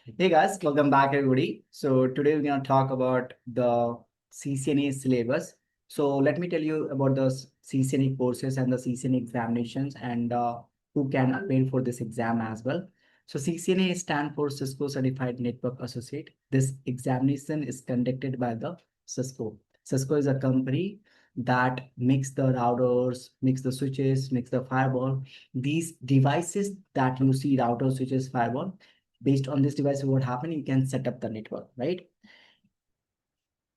Hey guys, welcome back everybody. So today we're going to talk about the CCNA syllabus. So let me tell you about the CCNA courses and the CCNA examinations and who can appear for this exam as well. So CCNA stand for Cisco Certified Network Associate. This examination is conducted by the Cisco. Cisco is a company that makes the routers, makes the switches, makes the firewall. These devices that you see, router, switches, firewall, based on this device, what happened, you can set up the network, right?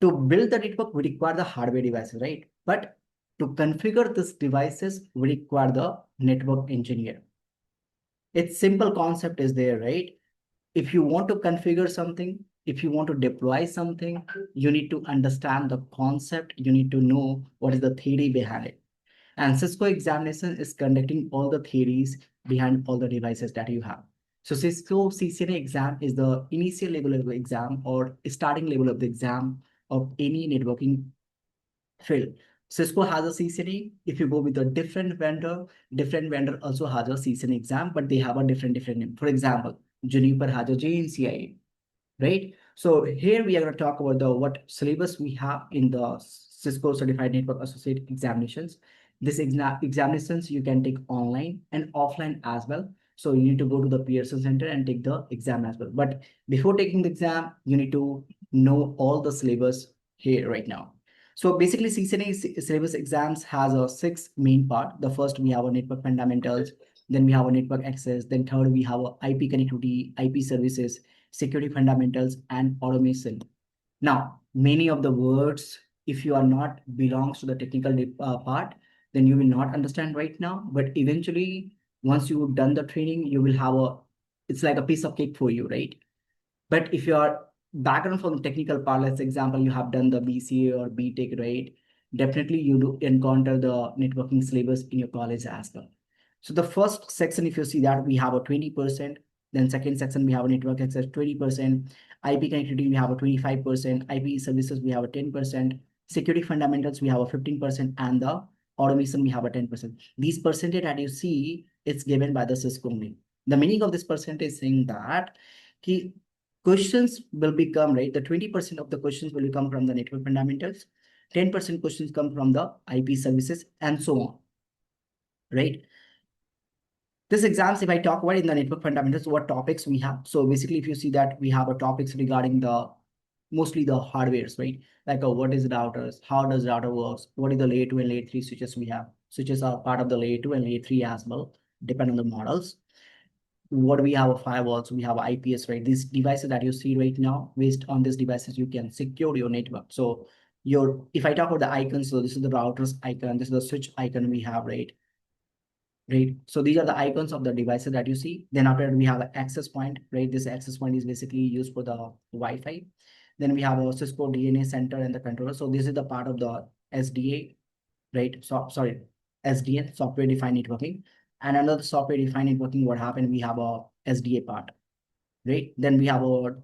To build the network, we require the hardware devices, right? But to configure these devices, we require the network engineer. It's simple concept is there, right? If you want to configure something, if you want to deploy something, you need to understand the concept. You need to know what is the theory behind it. And Cisco examination is conducting all the theories behind all the devices that you have. So Cisco CCNA exam is the initial level of the exam or starting level of the exam of any networking field. Cisco has a CCNA. If you go with a different vendor also has a CCNA exam, but they have a different name. For example, Juniper has a JNCIA, right? So here we are going to talk about the what syllabus we have in the Cisco Certified Network Associate examinations. This examinations you can take online and offline as well. So you need to go to the Pearson Center and take the exam as well. But before taking the exam, you need to know all the syllabus here right now. So basically, CCNA syllabus exams has a six main part. The first we have a network fundamentals, then we have a network access, then third we have a IP connectivity, IP services, security fundamentals, and automation. Now, many of the words, if you are not belongs to the technical part, then you will not understand right now. But eventually, once you've done the training, you will have it's like a piece of cake for you, right? But if you are background from the technical part, let's example, you have done the BCA or BTech, right? Definitely you do encounter the networking syllabus in your college as well. So the first section, if you see that we have a 20%, then second section we have a network access 20%, IP connectivity we have a 25%, IP services we have a 10%, security fundamentals we have a 15%, and the automation we have a 10%. These percentage that you see, it's given by the Cisco only. The meaning of this percentage is saying that key questions will become, right, the 20% of the questions will come from the network fundamentals, 10% questions come from the IP services, and so on, right? This exams, if I talk about in the network fundamentals, what topics we have. So basically, if you see that we have a topics regarding the mostly the hardwares, right? Like what is routers, how does router works, what is the layer 2 and layer 3 switches we have. Switches are part of the layer 2 and layer 3 as well, depend on the models. What we have a firewalls, we have IPS, right? These devices that you see right now, based on these devices, you can secure your network. So if I talk about the icons, so this is the routers icon, this is the switch icon we have, right? Right. So these are the icons of the devices that you see. Then after that, we have an access point, right? This access point is basically used for the Wi-Fi. Then we have a Cisco DNA center and the controller. So this is the part of the SDA, right? So sorry, SDN, software defined networking. And another software defined networking, what happened? We have a SDA part, right? Then we have a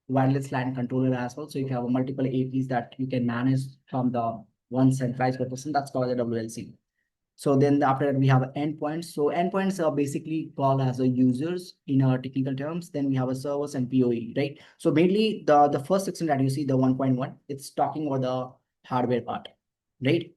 wireless LAN controller as well. So if you have a multiple APs that you can manage from the one centralized person, that's called a WLC. So then after that, we have endpoints. So endpoints are basically called as a users in our technical terms. Then we have a servers and PoE, right? So mainly the first section that you see, the 1.1, it's talking about the hardware part, right?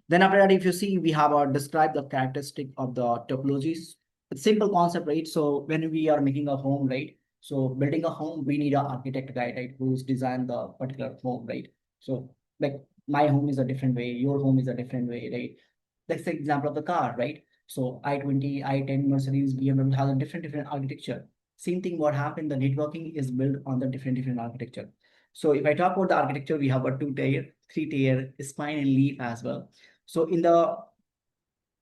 Then after that, if you see, we have describe the characteristic of the topologies. It's simple concept, right? So when we are making a home, right? So building a home, we need an architect guy, right? Who's designed the particular home, right? So like my home is a different way, your home is a different way, right? That's the example of the car, right? So i20, i10, Mercedes, BMW has a different architecture. Same thing what happened, the networking is built on the different architecture. So if I talk about the architecture, we have a two-tier, three-tier, spine and leaf as well. So in the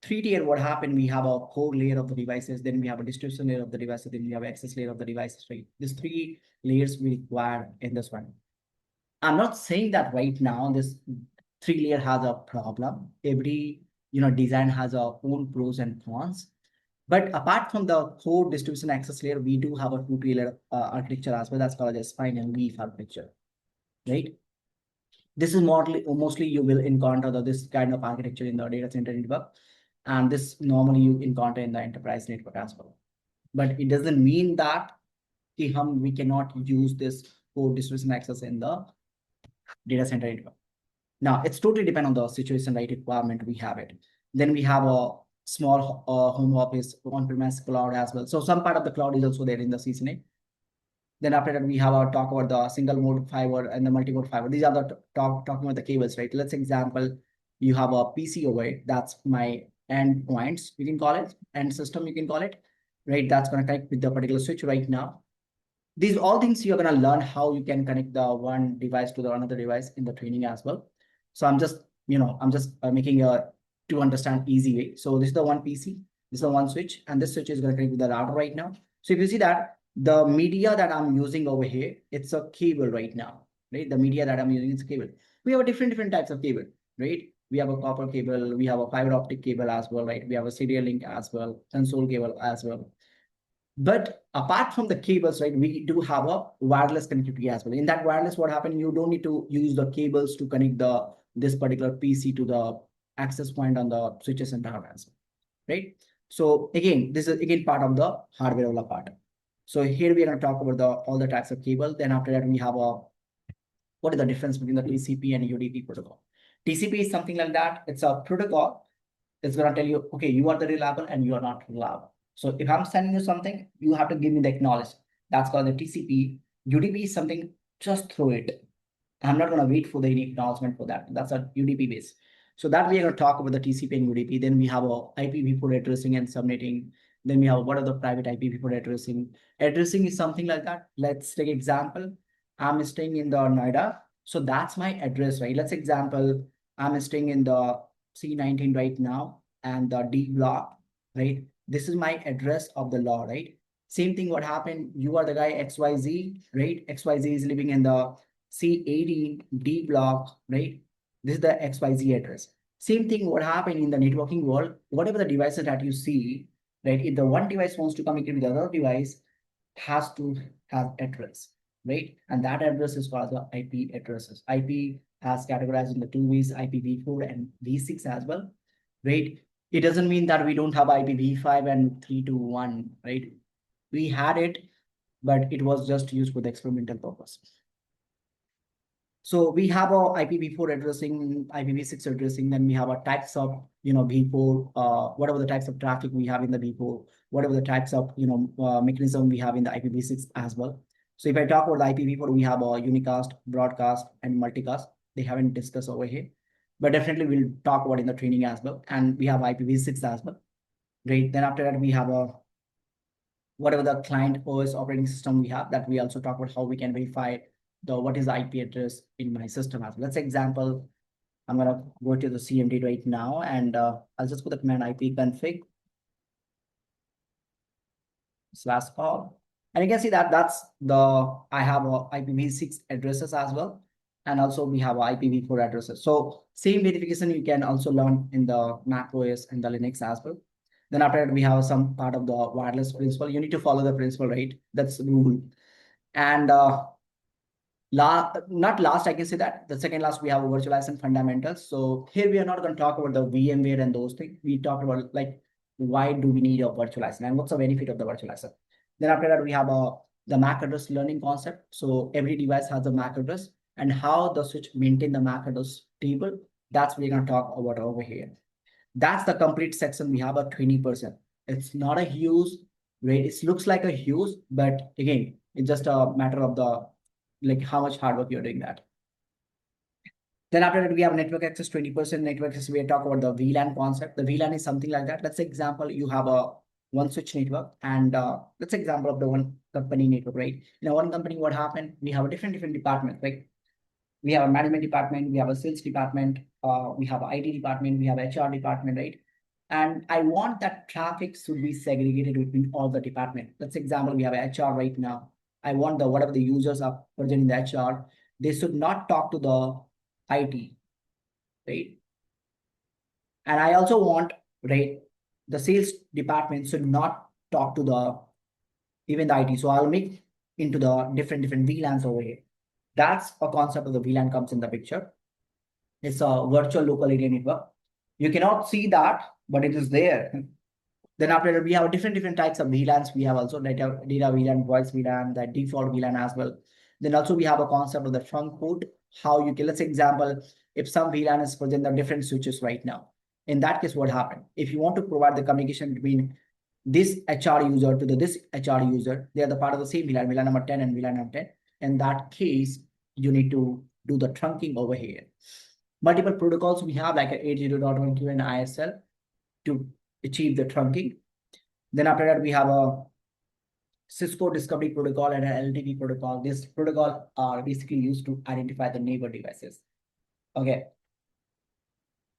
three-tier, what happened, we have a core layer of the devices, then we have a distribution layer of the devices, then we have access layer of the devices, right? These three layers we require in this one. I'm not saying that right now this three-layer has a problem. Every design has our own pros and cons. But apart from the core distribution access layer, we do have a two-tier architecture as well. That's called a spine and leaf architecture, right? This is mostly you will encounter this kind of architecture in the data center network, and this normally you encounter in the enterprise network as well. But it doesn't mean that we cannot use this port distribution access in the data center network. Now, it's totally depend on the situation, right? Requirement we have it. Then we have a small home office on-premise cloud as well. So some part of the cloud is also there in the CCNA. Then after that, we have our talk about the single mode fiber and the multi-mode fiber. These are the talking about the cables, right? Let's example, you have a PC over it. That's my end points, you can call it, end system, you can call it, right? That's going to connect with the particular switch right now. These all things you're going to learn how you can connect the one device to the another device in the training as well. So I'm just, making a to understand easy way. So this is the one PC, this is the one switch, and this switch is going to connect with the router right now. So if you see that the media that I'm using over here, it's a cable right now, right? The media that I'm using is a cable. We have a different types of cable, right? We have a copper cable, we have a fiber optic cable as well, right? We have a serial link as well, console cable as well. But apart from the cables, right, we do have a wireless connectivity as well. In that wireless, what happened? You don't need to use the cables to connect this particular PC to the access point on the switches and routers, right? So again, this is again part of the hardware level part. So here we are going to talk about all the types of cable. Then after that, we have what is the difference between the TCP and UDP protocol? TCP is something like that. It's a protocol. It's going to tell you, okay, you are the reliable and you are not reliable. So if I'm sending you something, you have to give me the acknowledge. That's called the TCP. UDP is something, just throw it. I'm not going to wait for the any acknowledgement for that. That's a UDP base. So that we are going to talk about the TCP and UDP. Then we have a IPv4 addressing and subnetting. Then we have what are the private IPv4 addressing. Addressing is something like that. Let's take example. I'm staying in the Noida. So that's my address, right? Let's example, I'm staying in the C19 right now and the D block, right? This is my address of the law, right? Same thing, what happened? You are the guy XYZ, right? XYZ is living in the C18 D block, right? This is the XYZ address. Same thing, what happened in the networking world, whatever the devices that you see, right? If the one device wants to communicate with the other device, has to have address, right? And that address is called the IP addresses. IP has categorized in the two ways, IPv4 and v6 as well, right? It doesn't mean that we don't have IPv5 and 321, right? We had it, but it was just used for the experimental purpose. So we have a IPv4 addressing, IPv6 addressing, then we have a types of, v4, whatever the types of traffic we have in the v4, whatever the types of, mechanism we have in the IPv6 as well. So if I talk about the IPv4, we have a unicast, broadcast, and multicast. They haven't discussed over here, but definitely we'll talk about in the training as well. And we have IPv6 as well. Great. Then after that, we have a whatever the client OS operating system we have, that we also talk about how we can verify what is the IP address in my system as well. Let's example, I'm gonna go to the CMD right now, and I'll just put the command IP config /all. And you can see that I have a IPv6 addresses as well. And also we have IPv4 addresses. So same verification you can also learn in the Mac OS and the Linux as well. Then after that, we have some part of the wireless principle. You need to follow the principle, right? That's the rule. And not last, I can say that the second last, we have virtualization fundamentals. So here we are not going to talk about the VMware and those things. We talked about like, why do we need a virtualization and what's the benefit of the virtualization? Then after that, we have the MAC address learning concept. So every device has a MAC address, and how the switch maintain the MAC address table. That's what we're going to talk about over here. That's the complete section. We have a 20%. It's not a huge rate. It looks like a huge, but again, it's just a matter of how much hard work you're doing that. Then after that, we have network access, 20% network access. We talk about the VLAN concept. The VLAN is something like that. Let's say example, you have a one switch network, and let's say example of the one company network, right? In one company, what happened? We have a different departments, right? We have a management department, we have a sales department, we have an IT department, we have HR department, right? And I want that traffic should be segregated between all the departments. Let's example, we have HR right now. I want whatever the users are present in the HR, they should not talk to the IT, right? And I also want, right, the sales department should not talk to even the IT. So I'll make into the different VLANs over here. That's a concept of the VLAN comes in the picture. It's a virtual local area network. You cannot see that, but it is there. Then after that, we have different types of VLANs. We have also data VLAN, voice VLAN, the default VLAN as well. Then also we have a concept of the trunk port. How you can, let's say example, if some VLAN is present on different switches right now. In that case, what happened? If you want to provide the communication between this HR user to this HR user, they are the part of the same VLAN, VLAN number 10 and VLAN number 10. In that case, you need to do the trunking over here. Multiple protocols we have like a 80.1q and ISL to achieve the trunking. Then after that, we have a Cisco Discovery Protocol and an LTP protocol. This protocol are basically used to identify the neighbor devices. Okay.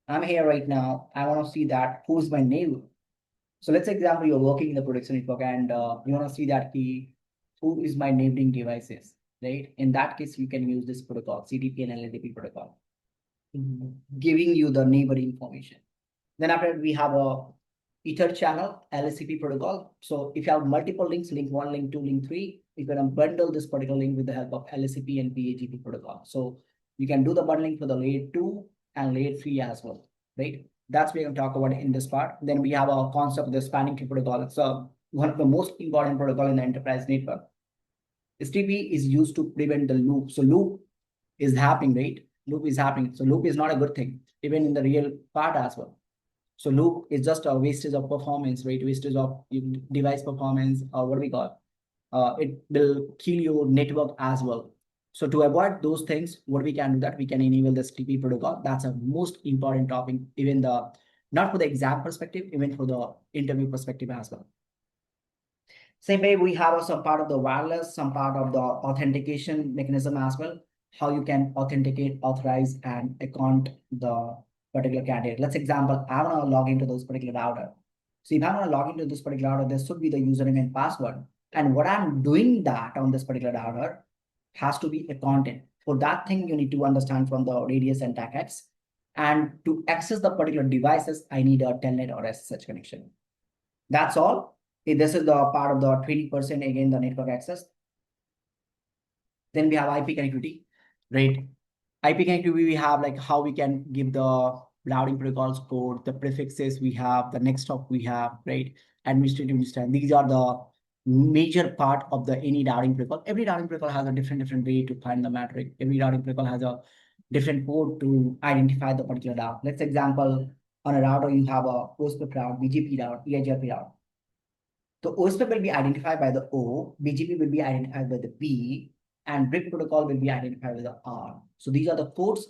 I'm here right now. I want to see that who's my neighbor. So let's say example, you're working in the production network and you want to see that who is my neighboring devices, right? In that case, you can use this protocol, CDP and LTP protocol, giving you the neighbor information. Then after that, we have a Ether channel, LSCP protocol. So if you have multiple links, link 1, link 2, link 3, you can bundle this particular link with the help of LSCP and PAGP protocol. So you can do the bundling for the layer 2 and layer 3 as well, right? That's what we're going to talk about in this part. Then we have a concept of the spanning tree protocol. It's one of the most important protocol in the enterprise network. STP is used to prevent the loop. So loop is happening, right? Loop is happening. So loop is not a good thing, even in the real part as well. So loop is just a wastage of performance, right? Wastage of device performance, or what we call. It will kill your network as well. So to avoid those things, what we can do that we can enable this TP protocol. That's a most important topic, even not for the exam perspective, even for the interview perspective as well. Same way we have some part of the wireless, some part of the authentication mechanism as well. How you can authenticate, authorize, and account the particular candidate. Let's example, I want to log into this particular router. So if I want to log into this particular router, there should be the username and password. And what I'm doing that on this particular router has to be accounted. For that thing, you need to understand from the radius and TACX. And to access the particular devices, I need a telnet or SSH connection. That's all. This is the part of the 20%, again, the network access. Then we have IP connectivity, right? IP connectivity, we have like how we can give the routing protocols code, the prefixes we have, the next hop we have, right? Administrative instance. These are the major part of the any routing protocol. Every routing protocol has a different way to find the metric. Every routing protocol has a different code to identify the particular route. Let's example, on a router, you have a OSPF route, BGP route, EIGRP route. So OSPF will be identified by the O, BGP will be identified by the B, and BRIC protocol will be identified with the R. So these are the codes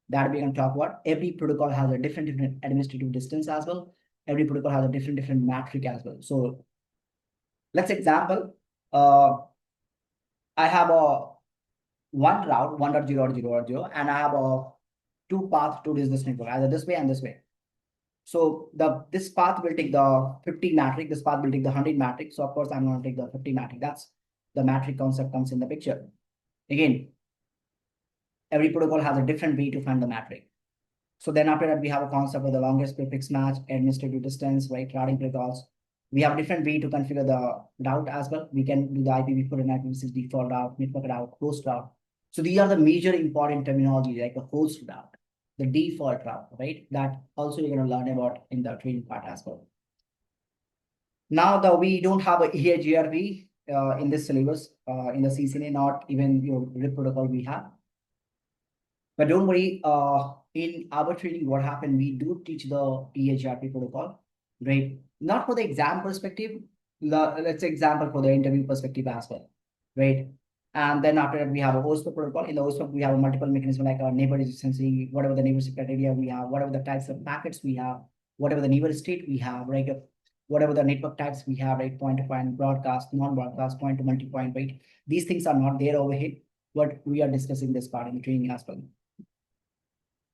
that we're going to talk about. Every protocol has a different administrative distance as well. Every protocol has a different metric as well. So let's example, I have a one route, 1.0.0.0, and I have a two paths to this network, either this way and this way. So this path will take the 50 metric, this path will take the 100 metric. So of course, I'm going to take the 50 metric. That's the metric concept comes in the picture. Again, every protocol has a different way to find the metric. So then after that, we have a concept of the longest prefix match, administrative distance, right? Routing protocols. We have a different way to configure the route as well. We can do the IPv4 and IPv6 default route, network route, host route. So these are the major important terminology, like the host route, the default route, right? That also you're going to learn about in the training part as well. Now we don't have a EIGRP in this syllabus, in the CCNA, not even your RIP protocol we have. But don't worry, in our training, what happened, we do teach the EIGRP protocol, right? Not for the exam perspective, let's say example for the interview perspective as well, right? And then after that, we have a OSPF protocol. In the OSPF, we have a multiple mechanism like our neighbor recency, whatever the neighbor criteria we have, whatever the types of packets we have, whatever the neighbor state we have, right? Whatever the network types we have, right? Point-to-point, broadcast, non-broadcast, point-to-multipoint, right? These things are not there over here, but we are discussing this part in the training as well.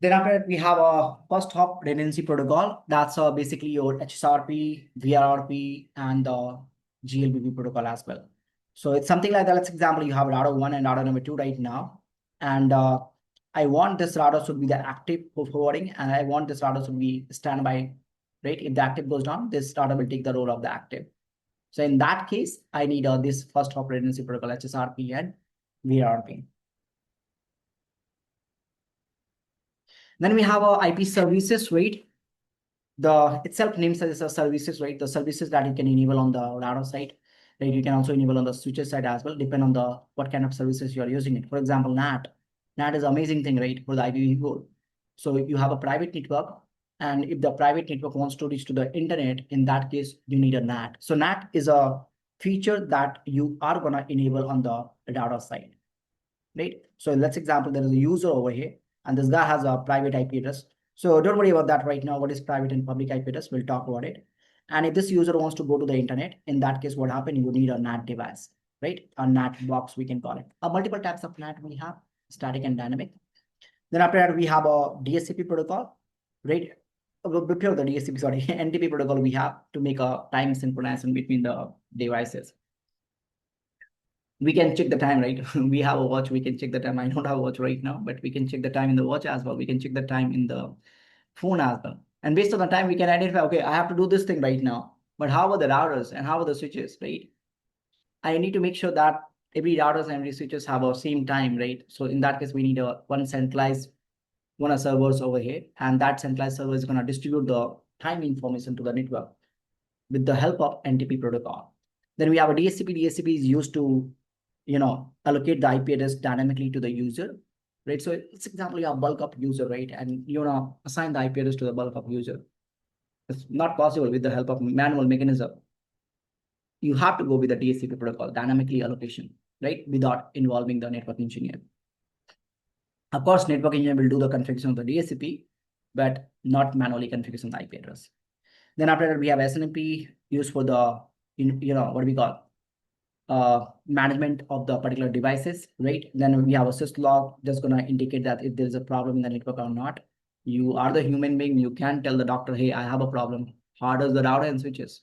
Then after that, we have a first hop redundancy protocol. That's basically your HSRP, VRRP, and the GLBP protocol as well. So it's something like that. Let's example, you have router 1 and router number 2 right now. And I want this router should be the active for forwarding, and I want this router should be standby, right? If the active goes down, this router will take the role of the active. So in that case, I need this first hop redundancy protocol, HSRP and VRRP. Then we have our IP services, right? the itself names as a services, right? The services that you can enable on the router side, right? You can also enable on the switcher side as well, depend on the what kind of services you are using it. For example, NAT. NAT is amazing thing, right? For the IPv4. So if you have a private network, and if the private network wants to reach to the internet, in that case, you need a NAT. So NAT is a feature that you are gonna enable on the router side, right? So let's example, there is a user over here, and this guy has a private IP address. So don't worry about that right now. What is private and public IP address? We'll talk about it. And if this user wants to go to the internet, in that case, what happens? You need a NAT device, right? A NAT box, we can call it. Multiple types of NAT we have, static and dynamic. Then after that, we have a DHCP protocol, right? Before the DHCP, sorry, NTP protocol we have to make a time synchronization between the devices. We can check the time, right? We have a watch, we can check the time. I don't have a watch right now, but we can check the time in the watch as well. We can check the time in the phone as well. And based on the time, we can identify, okay, I have to do this thing right now. But how about the routers and how about the switches, right? I need to make sure that every routers and every switches have a same time, right? So in that case, we need a one centralized one of servers over here, and that centralized server is going to distribute the time information to the network with the help of NTP protocol. Then we have a DHCP. DHCP is used to, allocate the IP address dynamically to the user, right? So it's example, you have bulk of user, right? And you want to assign the IP address to the bulk of user. It's not possible with the help of manual mechanism. You have to go with the DHCP protocol, dynamically allocation, right? Without involving the network engineer. Of course, network engineer will do the configuration of the DHCP, but not manually configuration the IP address. Then after that, we have SNMP used for the, what we call management of the particular devices, right? Then we have a syslog just gonna indicate that if there's a problem in the network or not. You are the human being, you can tell the doctor, hey, I have a problem. How does the router and switches?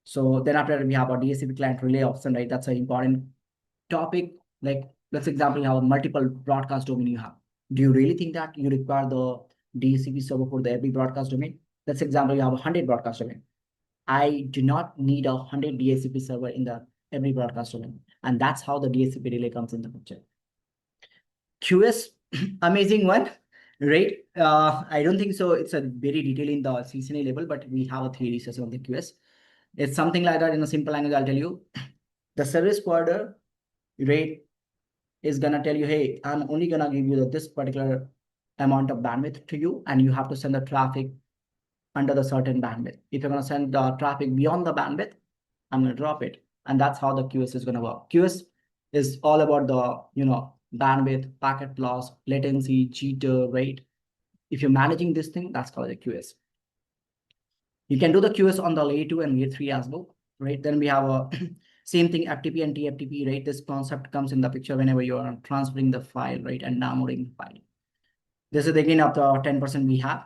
So then after that, we have a DHCP client relay option, right? That's an important topic. Like, let's example, you have multiple broadcast domain you have. Do you really think that you require the DHCP server for the every broadcast domain? Let's example, you have 100 broadcast domain. I do not need 100 DHCP server in the every broadcast domain. And that's how the DHCP relay comes in the picture. QS, amazing one, right? I don't think so. It's a very detailed in the CCNA level, but we have a theory session on the QS. It's something like that in a simple language. I'll tell you, the service provider rate is gonna tell you, hey, I'm only gonna give you this particular amount of bandwidth to you, and you have to send the traffic under the certain bandwidth. If you're gonna send the traffic beyond the bandwidth, I'm gonna drop it. And that's how the QS is gonna work. QS is all about the, bandwidth, packet loss, latency, jitter, right? If you're managing this thing, that's called a QS. You can do the QS on the layer 2 and layer 3 as well, right? Then we have a same thing, FTP and TFTP, right? This concept comes in the picture whenever you are transferring the file, right? And downloading the file. This is again of the 10% we have,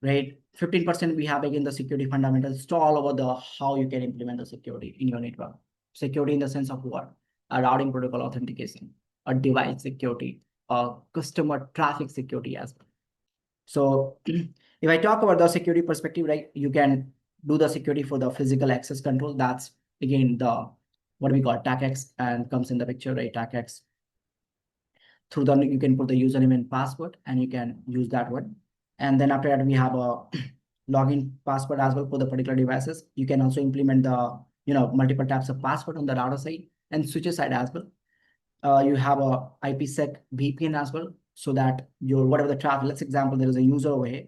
right? 15% we have again the security fundamentals. It's all over the how you can implement the security in your network. Security in the sense of what? A routing protocol authentication, a device security, a customer traffic security as well. So if I talk about the security perspective, right, you can do the security for the physical access control. That's again the what we call TACX and comes in the picture, right? TACX. Through the you can put the username and password and you can use that one. And then after that, we have a login password as well for the particular devices. You can also implement the multiple types of password on the router side and switcher side as well. You have a IPsec VPN as well, so that your whatever the traffic. Let's example, there is a user over here,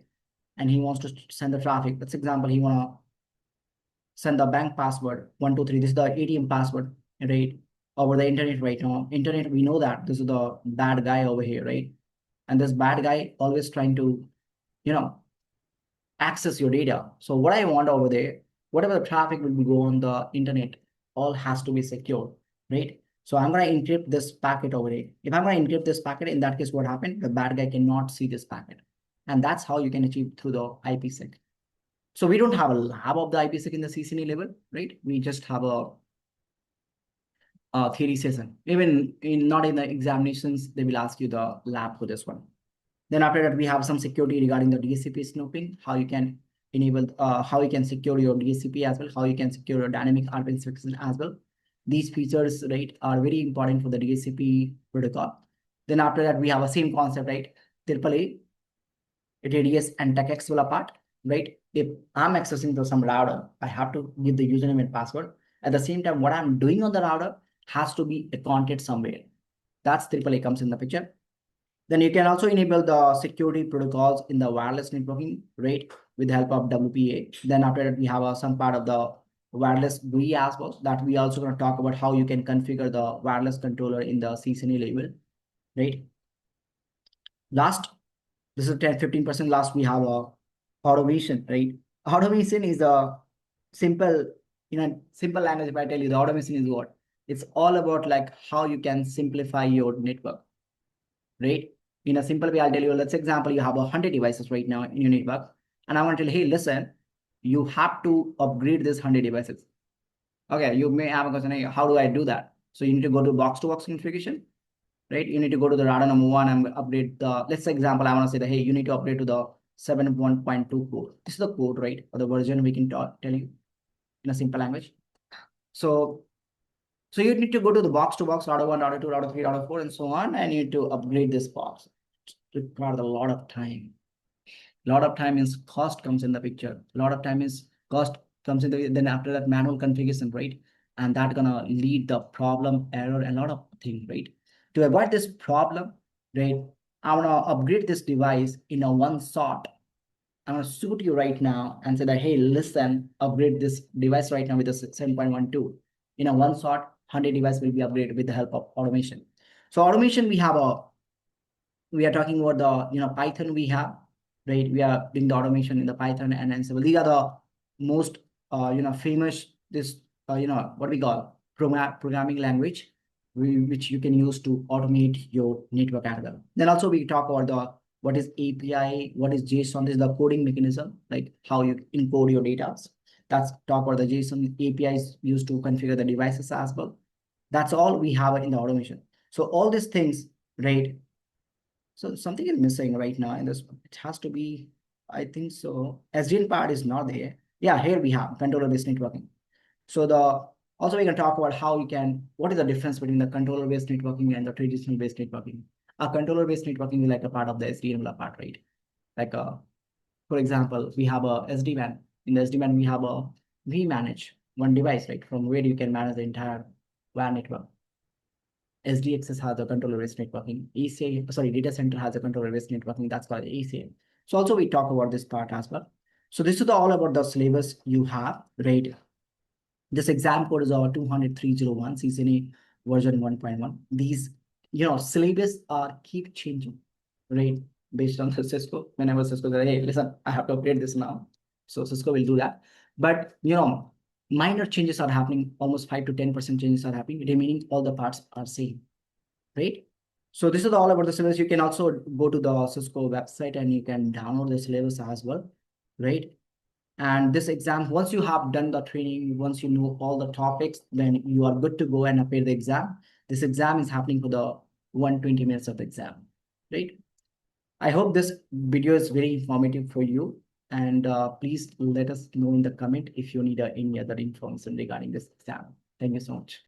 and he wants to send the traffic. Let's example, he wanna send the bank password 123. This is the ATM password, right? Over the internet right now. Internet, we know that this is the bad guy over here, right? And this bad guy always trying to, access your data. So what I want over there, whatever the traffic will be go on the internet, all has to be secure, right? So I'm going to encrypt this packet over here. If I'm going to encrypt this packet, in that case, what happened? The bad guy cannot see this packet. And that's how you can achieve through the IPsec. So we don't have a lab of the IPsec in the CCNA level, right? We just have a theory session. Even not in the examinations, they will ask you the lab for this one. Then after that, we have some security regarding the DHCP snooping, how you can enable, how you can secure your DHCP as well, how you can secure your dynamic RPN inspection as well. These features, right, are very important for the DHCP protocol. Then after that, we have a same concept, right? AAA, radius and TACX will apart. right? If I'm accessing to some router, I have to give the username and password. At the same time, what I'm doing on the router has to be accounted somewhere. That's AAA comes in the picture. Then you can also enable the security protocols in the wireless networking, right? With the help of WPA. Then after that, we have some part of the wireless GUI as well that we also going to talk about how you can configure the wireless controller in the CCNA label, right? Last, this is 10-15% last, we have a automation, right? Automation is a simple, simple language. If I tell you the automation is what, it's all about like how you can simplify your network, right? In a simple way, I'll tell you, let's example, you have 100 devices right now in your network, and I want to tell you, hey, listen, you have to upgrade this 100 devices. Okay, you may have a question, hey, how do I do that? So you need to go to box-to-box configuration, right? You need to go to the router number one and update the, let's say example, I want to say that, hey, you need to upgrade to the 7.1.2 code. This is the code, right? Or the version we can tell you in a simple language. So you need to go to the box to box, router one, router two, router three, router four, and so on, and you need to upgrade this box. It requires a lot of time. A lot of time means cost comes in the picture. A lot of time is cost comes in the, then after that manual configuration, right? And that gonna lead the problem, error, and a lot of things, right? To avoid this problem, right? I wanna upgrade this device in a one shot. I'm gonna shoot you right now and say that, hey, listen, upgrade this device right now with a 7.12. In a one shot, 100 device will be upgraded with the help of automation. So automation, we are talking about the Python we have, right? We are doing the automation in the Python and Ansible. These are the most famous this what we call programming language, which you can use to automate your network as well. Then also we talk about the what is API, what is JSON. This is the coding mechanism, like how you encode your data. That's talk about the JSON APIs used to configure the devices as well. That's all we have in the automation. So all these things, right? So something is missing right now in this. It has to be, I think so. SDN part is not there. Yeah, here we have controller-based networking. So also we can talk about how you can, what is the difference between the controller-based networking and the traditional-based networking? A controller-based networking is like a part of the SDN part, right? Like for example, we have a SD-WAN. In the SD-WAN, we manage one device, right? From where you can manage the entire WAN network. SDXS has a controller-based networking. ECA, sorry, data center has a controller-based networking. That's called ECA. So also we talk about this part as well. So this is all about the syllabus you have, right? This exam code is our 20301 CCNA version 1.1. These, syllabus are keep changing, right? Based on the Cisco. Whenever Cisco says, hey, listen, I have to upgrade this now. So Cisco will do that. But, minor changes are happening, almost 5 to 10% changes are happening, remaining all the parts are same, right? So this is all about the syllabus. You can also go to the Cisco website and you can download the syllabus as well, right? And this exam, once you have done the training, once you know all the topics, then you are good to go and appear the exam. This exam is happening for the 120 minutes of the exam, right? I hope this video is very informative for you. And please let us know in the comment if you need any other information regarding this exam. Thank you so much.